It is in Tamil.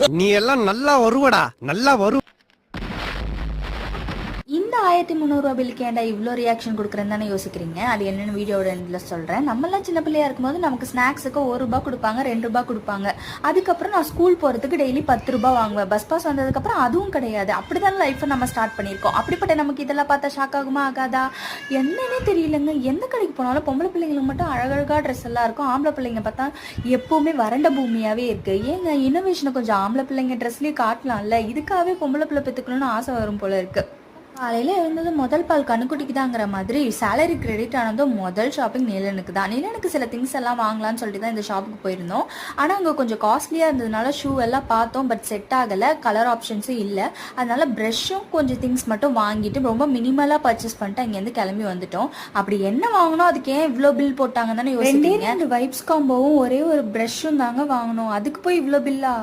நீ எல்லாம் நல்லா வருவடா, நல்லா வரு. இந்த 1300 பில்லுக்கு ஏன்டா இவ்வளோ ரியாக்ஷன் கொடுக்குறேன்னு தானே யோசிக்கிறீங்க. அது என்னென்னு வீடியோட எண்டில் சொல்கிறேன். நம்மளாம் சின்ன பிள்ளையா இருக்கும்போது நமக்கு ஸ்நாக்ஸுக்கு ₹1 கொடுப்பாங்க, ₹2 கொடுப்பாங்க. அதுக்கப்புறம் நான் ஸ்கூல் போகிறதுக்கு டெய்லி ₹10 வாங்குவேன். பஸ் பாஸ் வந்ததுக்கப்புறம் அதுவும் கிடையாது. அப்படி தான் லைஃப்பை நம்ம ஸ்டார்ட் பண்ணியிருக்கோம். அப்படிப்பட்ட நமக்கு இதெல்லாம் பார்த்தா ஷாக் ஆகுமா ஆகாதா? என்னன்னே தெரியலங்க. எந்த கடைக்கு போனாலும் பொம்பளை பிள்ளைங்களுக்கு மட்டும் அழகழகா ட்ரெஸ் எல்லாம் இருக்கும். ஆம்பளை பிள்ளைங்க பார்த்தா எப்போவுமே வறண்ட பூமியாகவே இருக்குது. ஏங்க இன்னோவேஷனை கொஞ்சம் ஆம்பளை பிள்ளைங்க ட்ரெஸ்லேயே காட்டலாம்ல. இதுக்காகவே பொம்பளை பிள்ளை பெற்றுக்கணும்னு ஆசை வரும் போல இருக்குது. காலையில் எழுந்தது முதல் பால் கண்ணுக்குட்டிக்கு தாங்கிற மாதிரி சேலரி கிரெடிட் ஆனதும் முதல் ஷாப்பிங் நிலனுக்கு தான். நிலனுக்கு சில திங்ஸ் எல்லாம் வாங்கலாம்னு சொல்லிட்டு தான் இந்த ஷாப்புக்கு போயிருந்தோம். ஆனால் அங்கே கொஞ்சம் காஸ்ட்லியாக இருந்ததுனால ஷூ எல்லாம் பார்த்தோம், பட் செட் ஆகலை. கலர் ஆப்ஷன்ஸும் இல்லை. அதனால ப்ரெஷ்ஷும் கொஞ்சம் திங்ஸ் மட்டும் வாங்கிட்டு ரொம்ப மினிமலாக பர்ச்சேஸ் பண்ணிட்டு அங்கேருந்து கிளம்பி வந்துட்டோம். அப்படி என்ன வாங்கினோம், அதுக்கு ஏன் இவ்வளோ பில் போட்டாங்கன்னு தானே யோசிக்கிறீங்க. 2 வைப்ஸ் காம்போவும் ஒரே ஒரு ப்ரெஷ்ஷும் தாங்க வாங்கினோம், அதுக்கு போய் இவ்வளோ பில்லா?